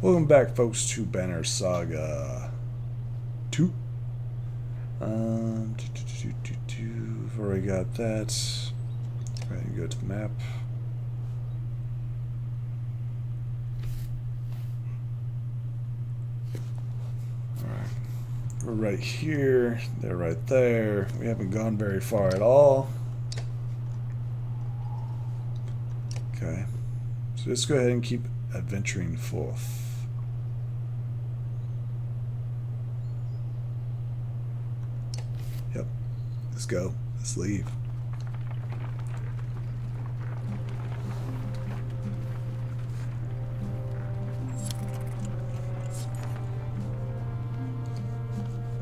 Welcome back, folks, to Banner Saga 2. We've already got that. Right, go to the map. Alright. We're right here. They're right there. We haven't gone very far at all. Okay. So let's go ahead and keep adventuring forth. Yep. Let's go. Let's leave.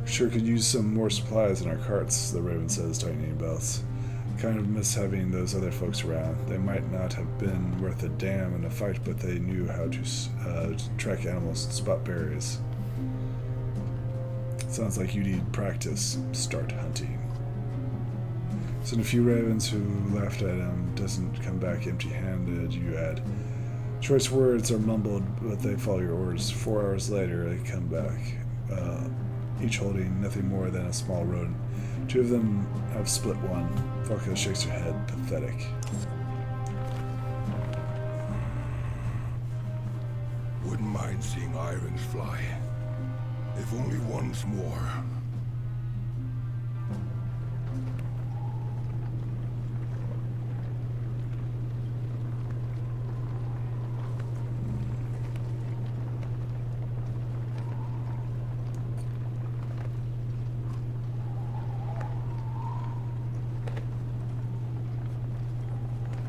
Sure could use some more supplies in our carts, the Raven says, tightening belts. Kind of miss having those other folks around. They might not have been worth a damn in a fight, but they knew how to track animals and spot berries. Sounds like you need practice. Start hunting. Send a few ravens who laughed at him. Doesn't come back empty-handed, you add. Choice words are mumbled, but they follow your orders. 4 hours later, they come back. Each holding nothing more than a small rodent. 2 of them have split one. Falco shakes her head, pathetic. Wouldn't mind seeing irons fly. If only once more.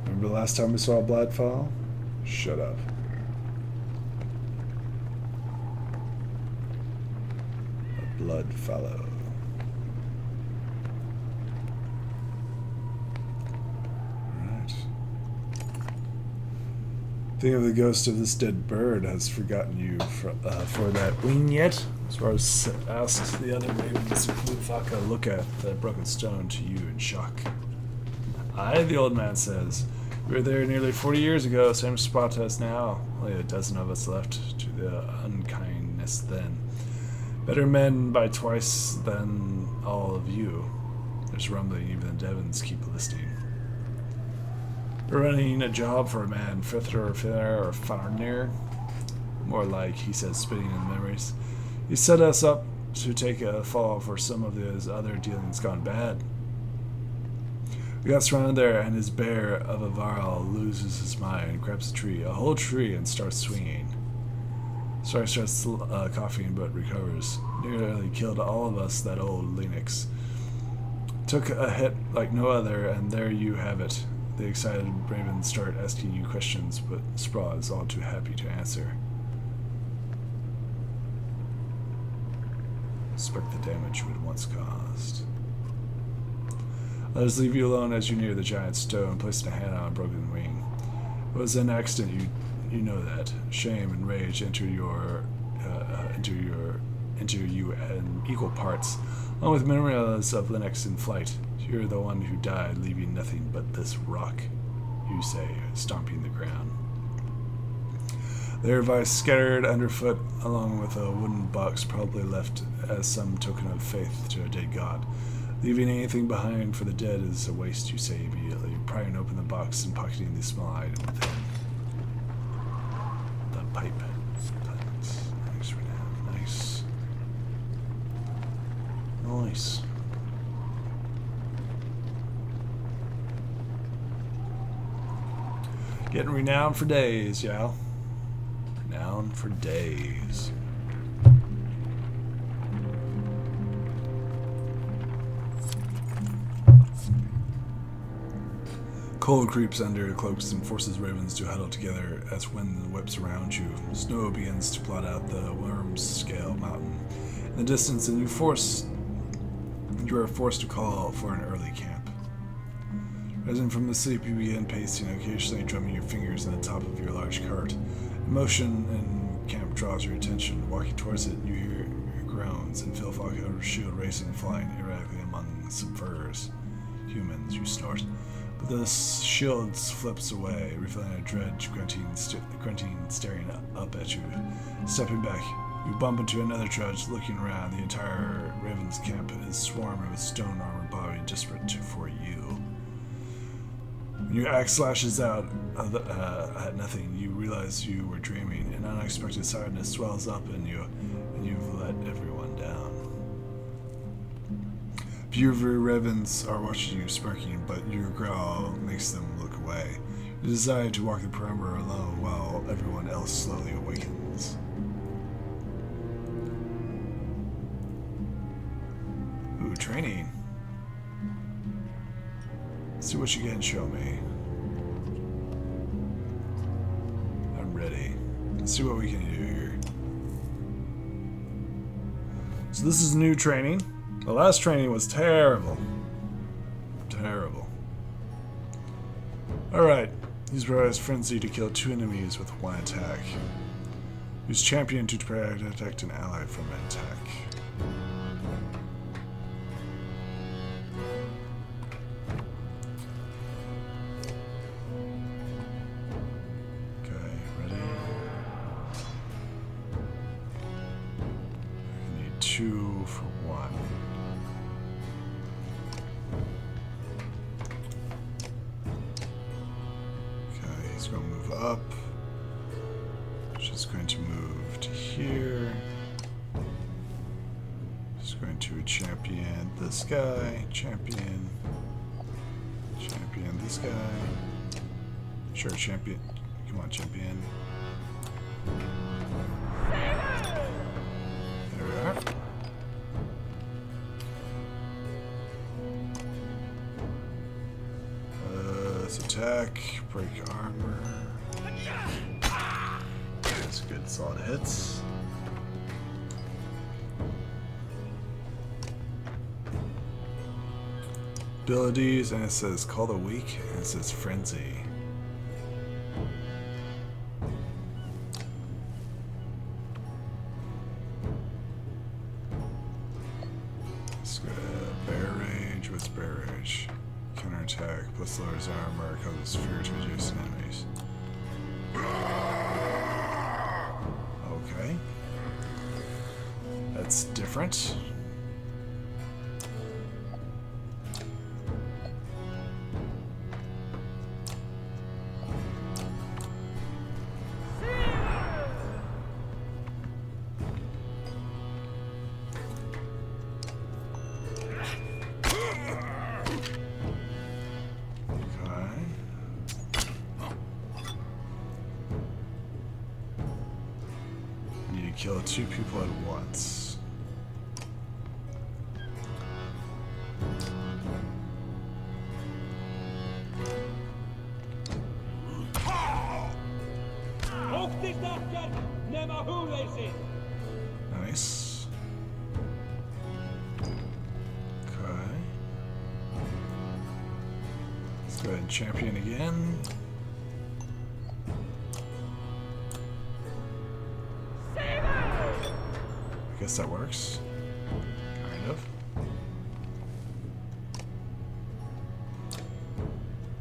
Remember the last time we saw a blood fall? Shut up. A blood fallow. Alright. Think of the ghost of this dead bird has forgotten you for that wing yet? As far as asked the other ravens, Falco look at the broken stone to you in shock. Aye, the old man says. We were there nearly 40 years ago, same spot as now. Only a dozen of us left to the unkindness then. Better men by twice than all of you. There's rumbling, even the Devons keep listening. We're running a job for a man, Frithler or Farnir. More like, he says, spitting in memories. He set us up to take a fall for some of his other dealings gone bad. We got surrounded there, and his bear of a varl loses his mind, grabs a tree, a whole tree, and starts swinging. Sorry, starts coughing, but recovers. Nearly killed all of us, that old Lennox. Took a hit like no other, and there you have it. The excited ravens start asking you questions, but Spraw is all too happy to answer. Suspect the damage you had once caused. Let us leave you alone as you near the giant stone, placing a hand on a broken wing. It was an accident, you know that. Shame and rage enter you in equal parts, along with memories of Lennox in flight. You're the one who died, leaving nothing but this rock, you say, stomping the ground. Their advice scattered underfoot, along with a wooden box probably left as some token of faith to a dead god. Leaving anything behind for the dead is a waste, you say immediately, prying open the box and pocketing the small item within. The pipe. Thanks for that. Nice. Nice. Getting renowned for days, yeah. Renowned for days. Cold creeps under cloaks and forces ravens to huddle together as wind whips around you. Snow begins to blot out the worm-scale mountain. In the distance, and you are forced to call for an early camp. Rising from the sleep, you begin pacing, occasionally drumming your fingers on the top of your large cart. Emotion in camp draws your attention. Walking towards it, you hear groans and feel Falco's shield racing, flying erratically among some furs. Humans, you snort. The shield flips away, revealing a dread grunting, staring up at you. Stepping back, you bump into another Drudge looking around. The entire Raven's camp is swarming with stone armor body desperate for you. When your axe slashes out at nothing, you realize you were dreaming. An unexpected sadness swells up in you, and you've let everyone down. Few of your ravens are watching you smirking, but your growl makes them look away. You decide to walk the perimeter alone while everyone else slowly awakens. Ooh, training. Let's see what you can show me. I'm ready. Let's see what we can do here. So this is new training. The last training was terrible. Terrible. Alright. Use Briar's Frenzy to kill 2 enemies with 1 attack. Use Champion to protect an ally from an attack. Okay, ready? I need 2 for 1. He's going to move up. She's going to move to here. She's going to champion this guy. Champion this guy. Sure, champion. Come on, champion. There we are. Let's attack, break armor. That's good, solid hits. Abilities, and it says Call the Weak, and it says Frenzy. Let's go to Bear Rage. What's Bear Rage? Counterattack, plus lowers armor, causes fear to adjacent enemies. Okay. That's different. Kill 2 people at once. Nice. Okay. Let's go ahead and champion again. I guess that works. Kind of.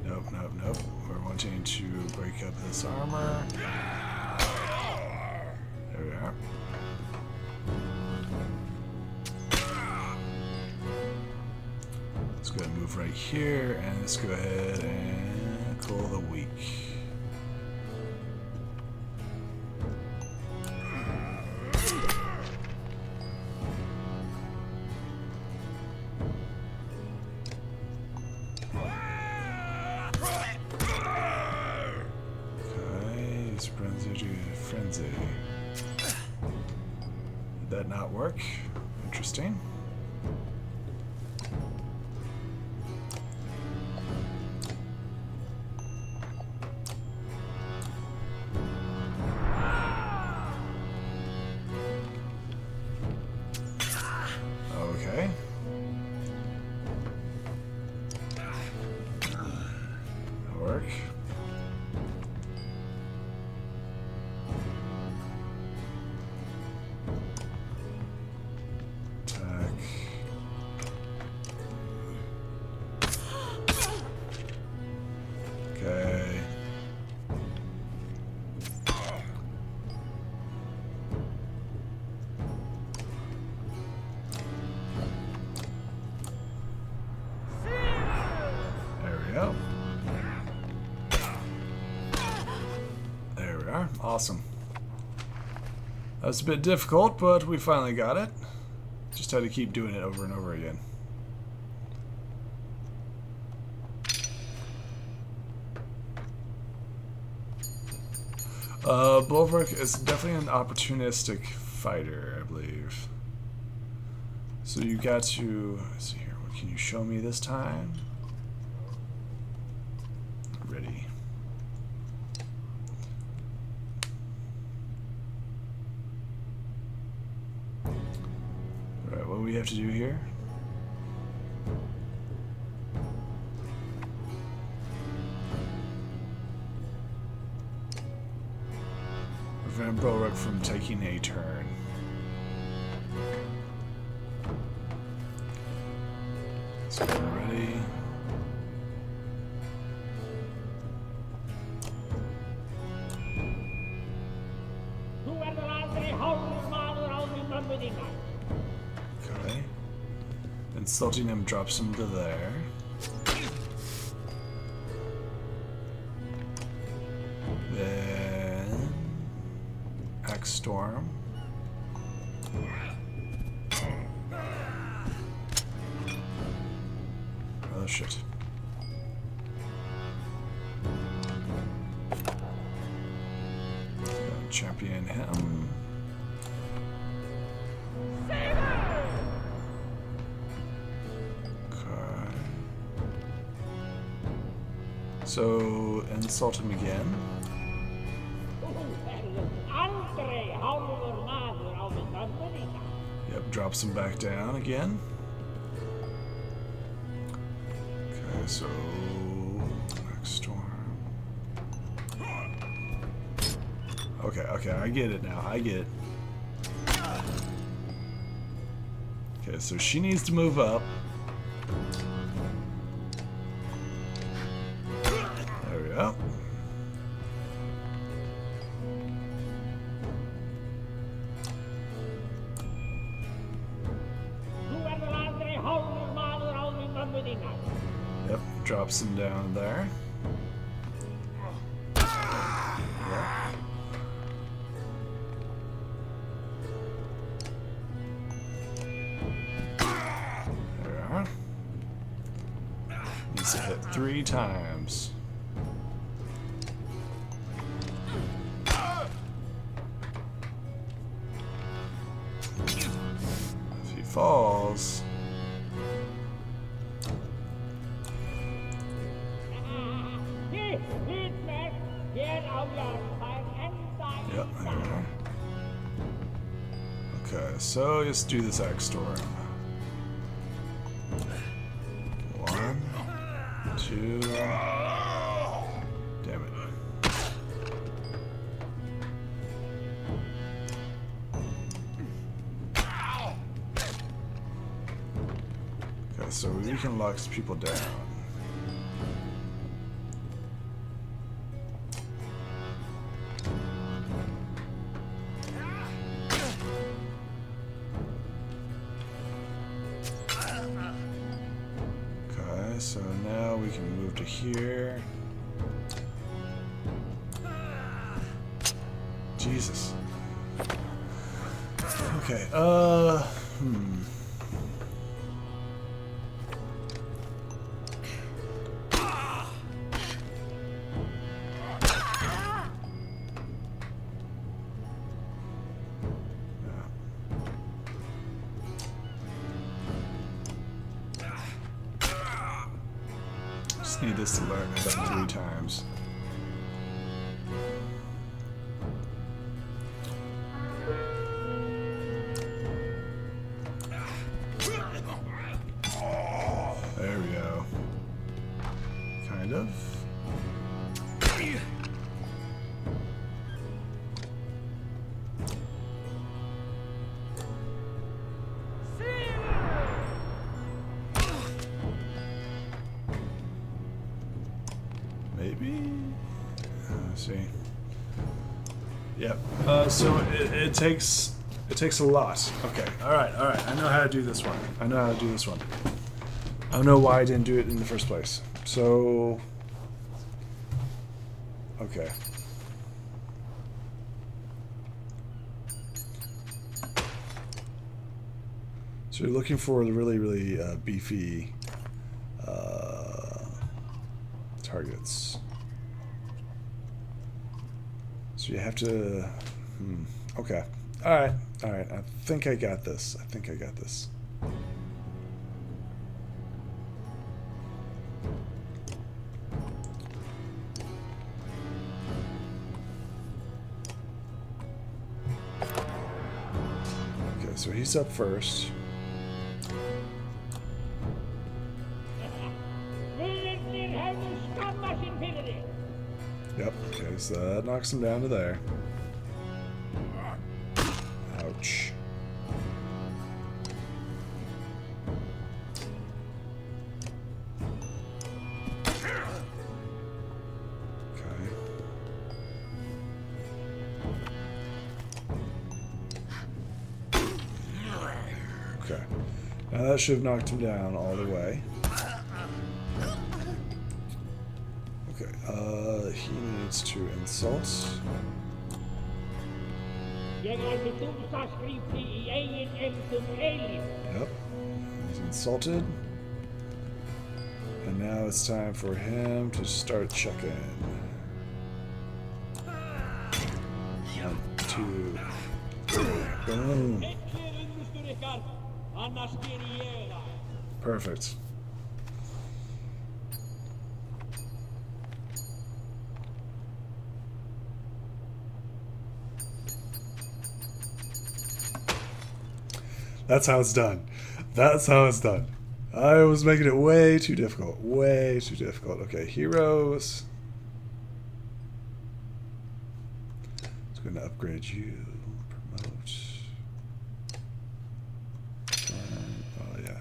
Nope, nope, nope. We're wanting to break up this armor. There we are. Let's go ahead and move right here, and let's go ahead and call the weak. Frenzy. Did that not work? Interesting. Okay. That'll work. Attack. That was a bit difficult, but we finally got it. Just had to keep doing it over and over again. Bulwark is definitely an opportunistic fighter, I believe. So you got to... Let's see here. What can you show me this time? Ready. Alright, what do we have to do here? Prevent Bulwark from taking a turn. So we're ready. Okay. Insulting him drops him to there. Then Axe Storm. Oh shit. Champion him. Okay. So insult him again. Yep, drops him back down again. Okay, so next storm. Okay, I get it now. I get it. Okay, so she needs to move up. There we go. Yep, drops him down there. Yep. There we are. Needs to hit 3 times. If he falls... Yep, there we are. Okay, so let's do this Axe Storm. 1, 2. Damn it. Okay, so we can lock people down. So now we can move to here. Jesus. Okay, just need this to learn about 3 times. There we go. Kind of. Maybe. Let's see. Yep. So it takes a lot. Okay. All right. I know how to do this one. I don't know why I didn't do it in the first place. So. Okay. So you're looking for the really, really beefy targets. So you have to... okay. Alright. Alright. I think I got this. I think I got this. Okay, so he's up first. Yep, okay, so that knocks him down to there. Ouch. Okay. Now that should have knocked him down all the way. Okay, he needs to insult. Yep. He's insulted. And now it's time for him to start checking. 1, 2, 3. Boom. Perfect. That's how it's done. That's how it's done. I was making it way too difficult. Way too difficult. Okay, heroes. It's going to upgrade you. Promote. Oh, yeah.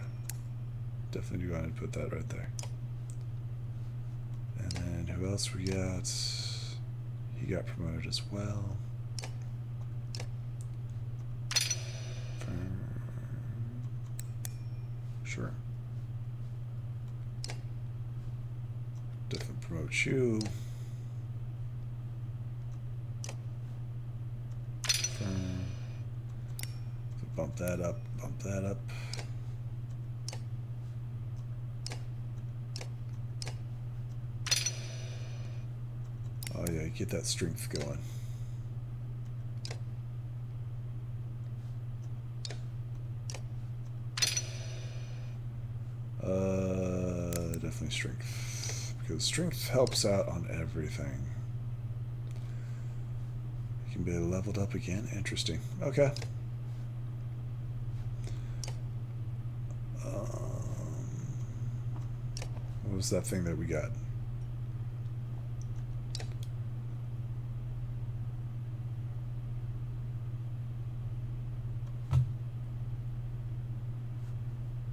Definitely go ahead and put that right there. And then who else we got? He got promoted as well. Sure. Definitely promote you. Bump that up, bump that up. Oh yeah, get that strength going. Definitely strength. Because strength helps out on everything. You can be leveled up again. Interesting. Okay. What was that thing that we got?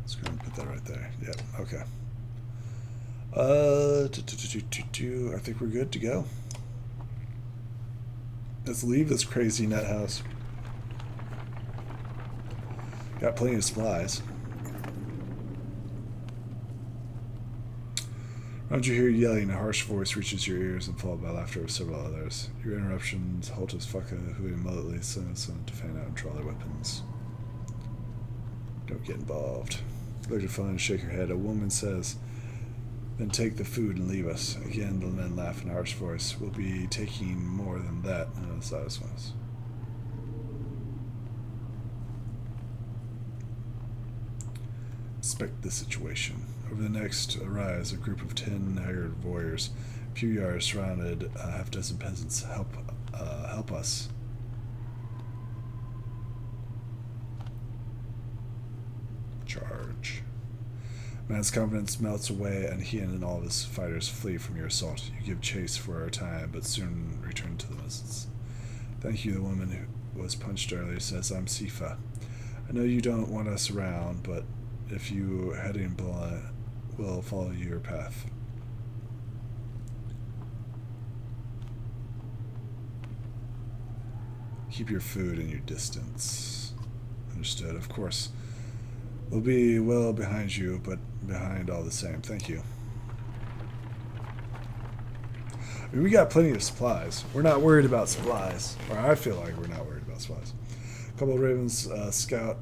Let's go and put that right there. Yep. Okay. I think we're good to go. Let's leave this crazy net house. Got plenty of supplies. Around you hear yelling, a harsh voice reaches your ears and followed by laughter of several others. Your interruptions halt as Fucka, who immediately sends someone to fan out and draw their weapons. Don't get involved. You look at phone and shake your head. A woman says, "Then take the food and leave us." Again, the men laugh in a harsh voice. "We'll be taking more than that." No, that's not as much. Inspect the situation. Over the next rise, a group of 10 haggard warriors. A few yards surrounded, a half-dozen peasants. Help us. Charge. Man's confidence melts away, and he and all of his fighters flee from your assault. You give chase for a time, but soon return to the mists. "Thank you," the woman who was punched earlier says. "I'm Sifa. I know you don't want us around, but if you heading blind, we'll follow your path." Keep your food and your distance. Understood. Of course. We'll be well behind you, but behind all the same. Thank you. I mean, we got plenty of supplies. We're not worried about supplies. Or I feel like we're not worried about supplies. A couple of ravens scout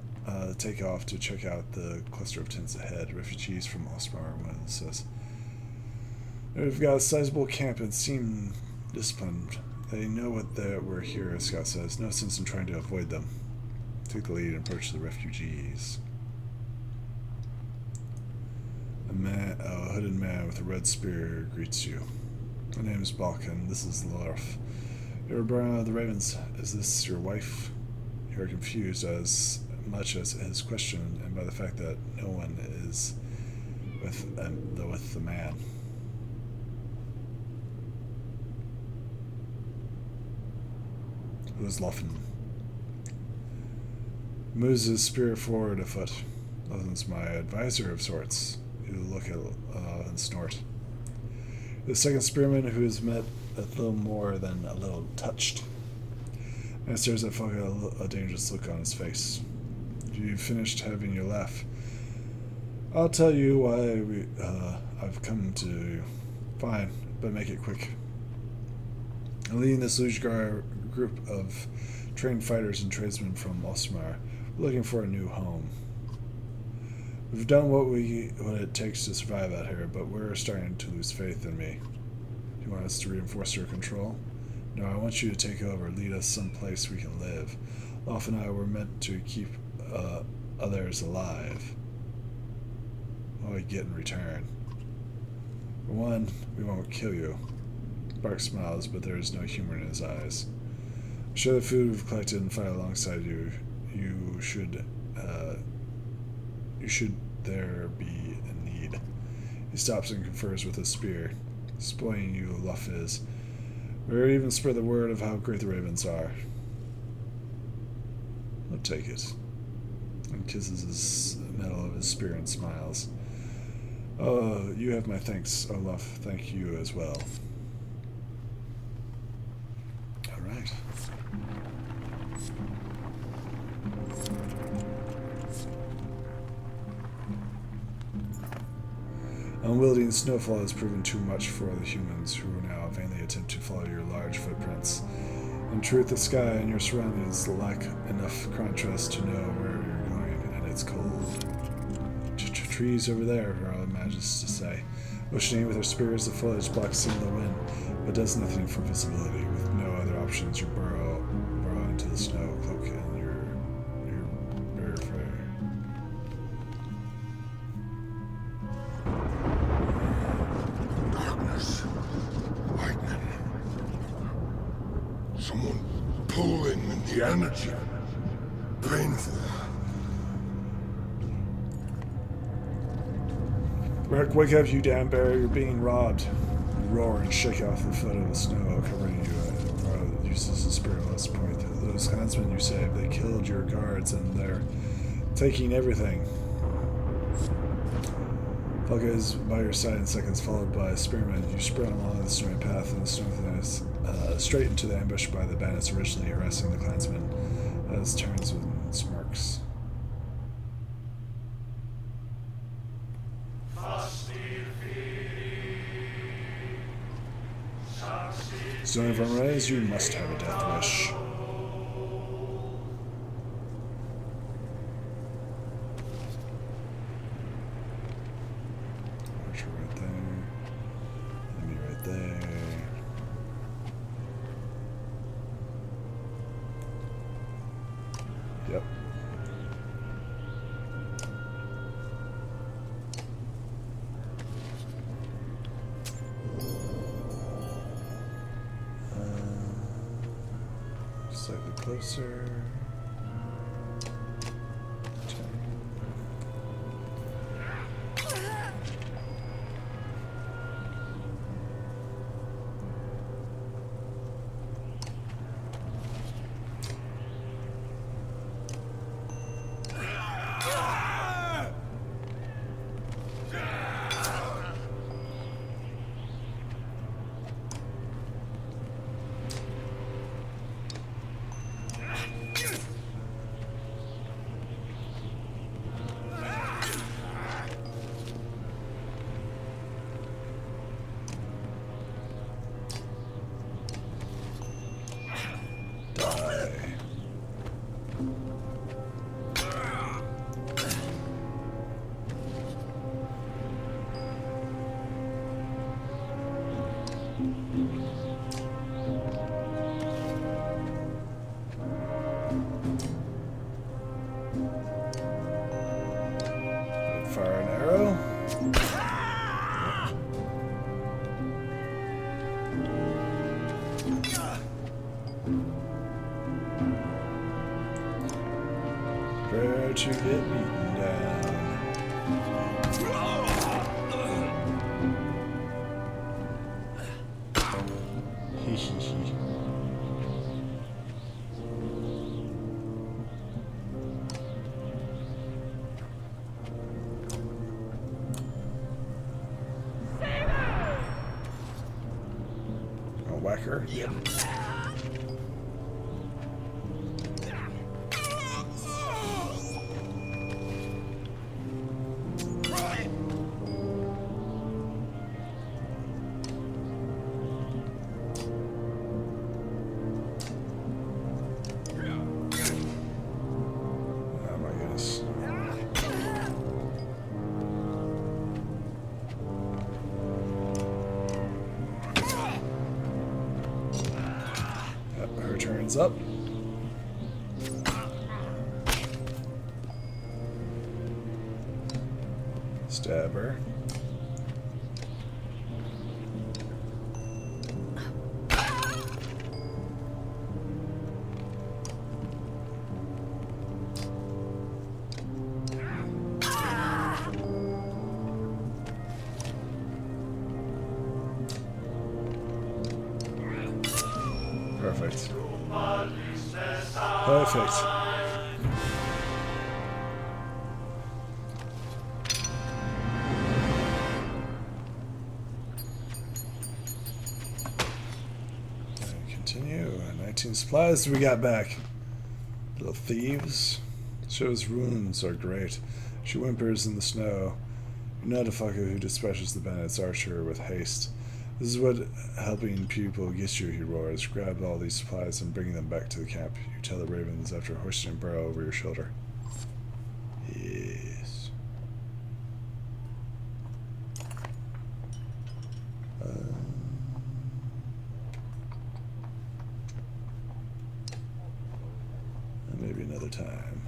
take off to check out the cluster of tents ahead. Refugees from Osmar, one of them says. We've got a sizable camp and seem disciplined. They know we're here, Scott says. No sense in trying to avoid them. Take the lead and approach the refugees. A hooded man with a red spear greets you. My name is Balkan. This is Lorf. You're Brown of the Ravens. Is this your wife? You are confused as much as his question, and by the fact that no one is with the man. It was Loffen. Moves his spear forward a foot. Loffen's my advisor of sorts. You look at and snort. The second spearman who is met a little more than a little touched. And stares at Falk, a dangerous look on his face. You finished having your laugh. I'll tell you why I've come to you. Fine, but make it quick. I'm leading this Lujgar group of trained fighters and tradesmen from Osmar. We're looking for a new home. We've done what it takes to survive out here, but we're starting to lose faith in me. Do you want us to reinforce your control? No, I want you to take over, lead us someplace we can live. Loff and I were meant to keep others alive. What do we get in return? For one, we won't kill you. Bark smiles, but there is no humor in his eyes. Share the food we've collected and fight alongside you. You should there be a need. He stops and confers with his spear. Spoiling you, Luff is. Or even spread the word of how great the ravens are. I'll take it. And kisses his metal of his spear and smiles. Oh, you have my thanks, Olaf. Thank you as well. Alright. Unwielding snowfall has proven too much for the humans who now vainly attempt to follow your large footprints. In truth, the sky and your surroundings lack enough contrast to know where you're going, and it's cold. Trees over there, Varla manages to say. Motioning with her spears, the foliage blocks some of the wind, but does nothing for visibility. With no other options, you burrow into the snow, cloak in your fur. Darkness. Lightning. Someone pulling in the energy. Painful. Mark, wake up, you damn bear, you're being robbed. You roar and shake off the foot of the snow covering you. Varla uses the spear last point. Those clansmen you saved, they killed your guards and they're taking everything. Falca is by your side in seconds, followed by a spearman. You sprint along the snowy path and the snow is straight into the ambush by the bandits originally harassing the clansmen. As turns with smirks. Zone of Unraise, you must have a death wish. Archer right there. Enemy right there. Yep. Slightly closer. Prepare to get beaten down. Hee hee hee. I'll whack her. Oh my goodness. Yep, her turn's up. Stab her. Perfect. Perfect. Continue. 19 supplies we got back. Little thieves. Shows runes are great. She whimpers in the snow. You're not a fucker who dispatches the bandits archer with haste. This is what helping people gets you, he roars. Grab all these supplies and bring them back to the camp. You tell the ravens after hoisting a barrel over your shoulder. Yes. Maybe another time.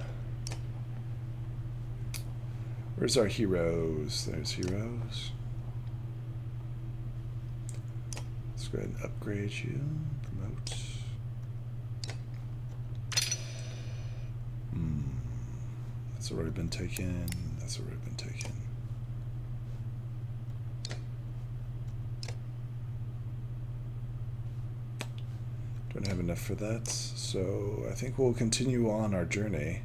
Where's our heroes? There's heroes. Let's go ahead and upgrade you. Promote. That's already been taken. That's already been taken. Don't have enough for that, so I think we'll continue on our journey.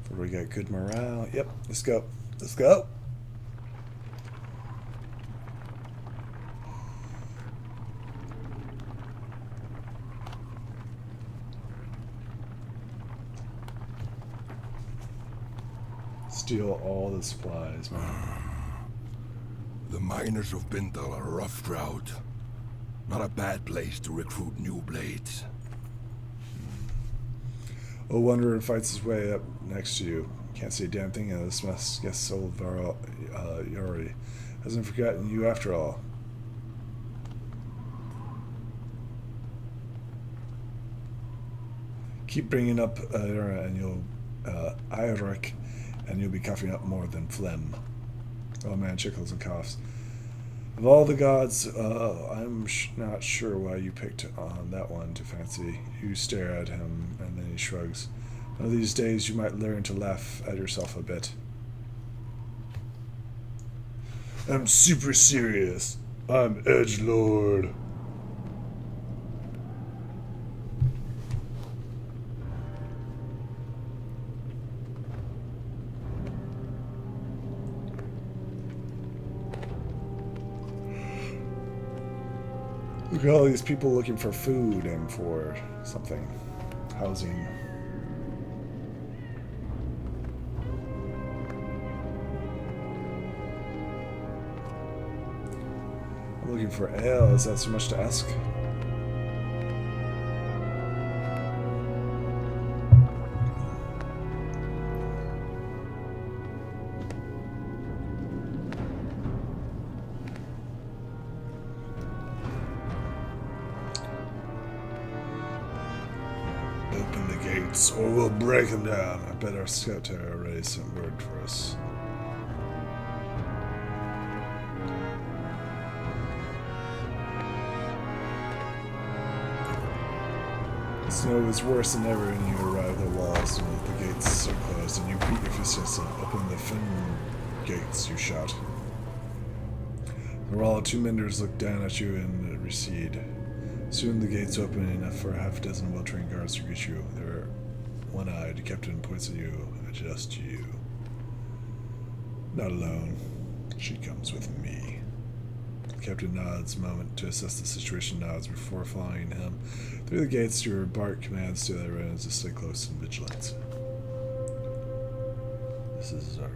Before we get good morale. Yep, let's go. Let's go. Steal all the supplies, man. The miners of Bintal are a rough drought. Not a bad place to recruit new blades. Old Wanderer fights his way up next to you. Can't see a damn thing in this mess. Guess old Yori hasn't forgotten you after all. Keep bringing up and you'll Ioric, and you'll be coughing up more than phlegm. Oh man, chickles and coughs. Of all the gods, I'm not sure why you picked on that one to fancy. You stare at him, and then he shrugs. One of these days you might learn to laugh at yourself a bit. I'm super serious. I'm Edgelord. Look at all these people looking for food and for something. Housing. I'm looking for ale. Is that so much to ask? Open the gates, or we'll break them down. I bet our scout tower already sent word for us. Snow was worse than ever when you arrived at the walls and the gates are closed, and you beat your fists and opened the fin gates, you shout. The wall of 2 menders look down at you and recede. Soon the gates open enough for half a dozen well-trained guards to greet you. Their one-eyed captain points at you, adjusts to you. Not alone. She comes with me. The captain nods a moment to assess the situation, nods before following him through the gates. Your bark commands to the other ends to stay close and vigilant. This is our...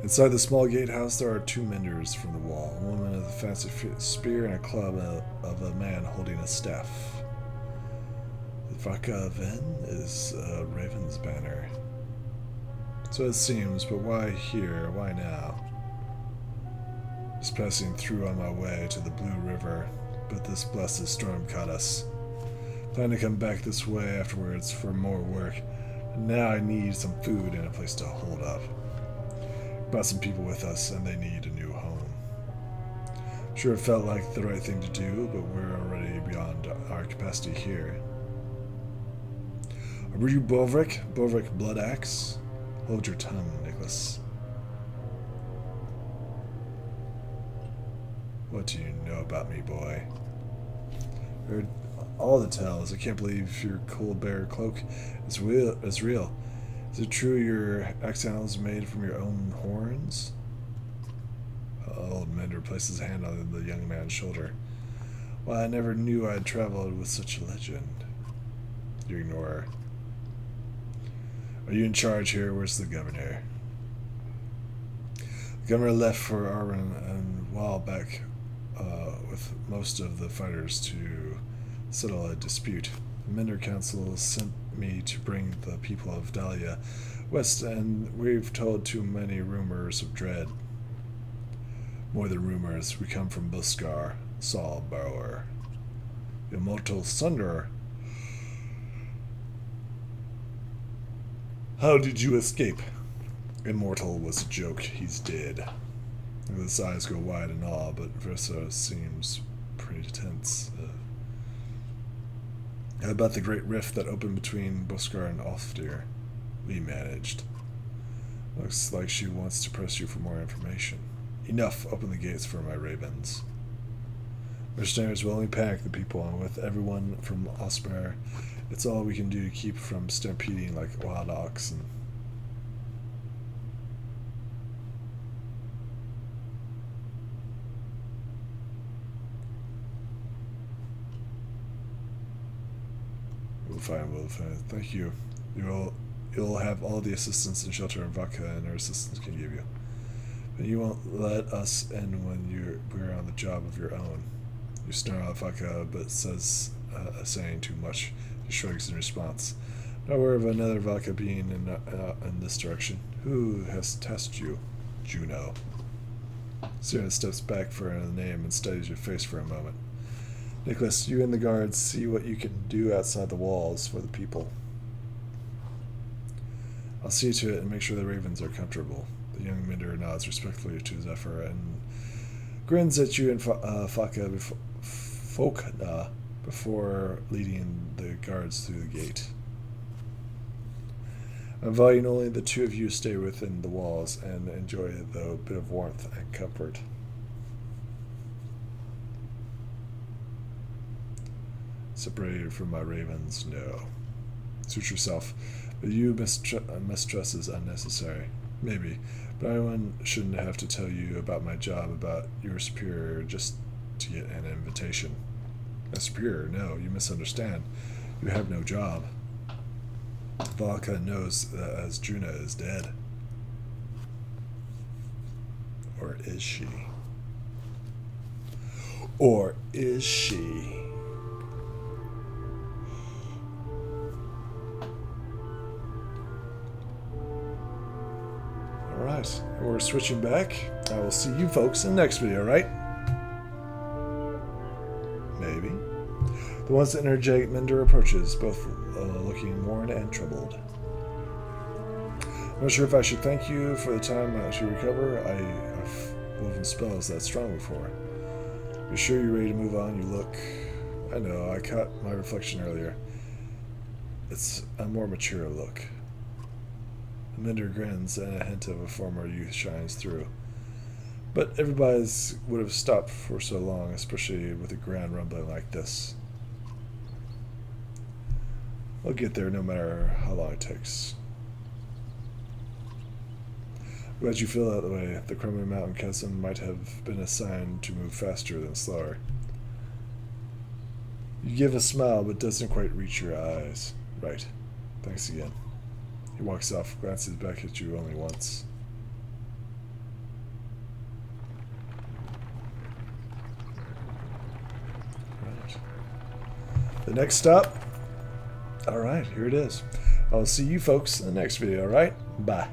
Inside the small gatehouse, there are 2 menders from the wall. A woman with a fancy spear and a club of a man holding a staff. The Vaka Ven is Raven's banner. So it seems, but why here? Why now? Just passing through on my way to the Blue River, but this blessed storm caught us. Plan to come back this way afterwards for more work, and now I need some food and a place to hold up. Brought some people with us, and they need a new home. Sure, it felt like the right thing to do, but we're already beyond our capacity here. Were you Bolvric? Bolvric Bloodaxe? Hold your tongue, Nicholas. What do you know about me, boy? Heard all the tales. I can't believe your cold bear cloak is real. Is it true your axe handle is made from your own horns? Old Mender placed his hand on the young man's shoulder. Why, I never knew I'd traveled with such a legend. You ignore her. Are you in charge here? Where's the governor? The governor left for Arwen a while back with most of the fighters to settle a dispute. The Mender Council sent me to bring the people of Dahlia west, and we've told too many rumors of dread. More than rumors, we come from Buskar, Saul Bauer, Immortal Sunderer. How did you escape? Immortal was a joke. He's dead. His eyes go wide in awe, but Versa seems pretty tense. How about the great rift that opened between Buskar and Ulfdir? We managed. Looks like she wants to press you for more information. Enough. Open the gates for my ravens. Mercenaries will only panic the people, and with everyone from Osmer, it's all we can do to keep from stampeding like wild oxen. We'll find. Thank you. You'll have all the assistance and shelter Vaka and her assistants can give you. But you won't let us in when we're on the job of your own. You snarl at Vaka, but says saying too much. He shrugs in response. Not aware of another Vaka being in this direction. Who has tasked you? Juno. Siren steps back for a name and studies your face for a moment. Nicholas, you and the guards see what you can do outside the walls for the people. I'll see to it and make sure the ravens are comfortable. The young Minder nods respectfully to Zephyr and grins at you and Faka before leading the guards through the gate. I'm inviting only the 2 of you stay within the walls and enjoy the bit of warmth and comfort. Separated from my ravens, no. Suit yourself. But you mistrust is unnecessary. Maybe, but anyone shouldn't have to tell you about my job about your superior just to get an invitation. A superior? No, you misunderstand. You have no job. Valka knows that as Juna is dead. Or is she? Or is she? Alright, we're switching back. I will see you folks in the next video, right? Maybe. The once energetic Mender approaches, both looking worn and troubled. I'm not sure if I should thank you for the time to recover. I've woven spells that strong before. You're sure you're ready to move on? You look I know, I caught my reflection earlier. It's a more mature look. Minder grins and a hint of a former youth shines through. But everybody's would have stopped for so long, especially with a ground rumbling like this. We'll get there no matter how long it takes. Glad you feel that way. The crumbling mountain chasm might have been a sign to move faster than slower. You give a smile, but doesn't quite reach your eyes. Right. Thanks again. He walks off, glances back at you only once. Right. The next stop? Alright, here it is. I'll see you folks in the next video, alright? Bye.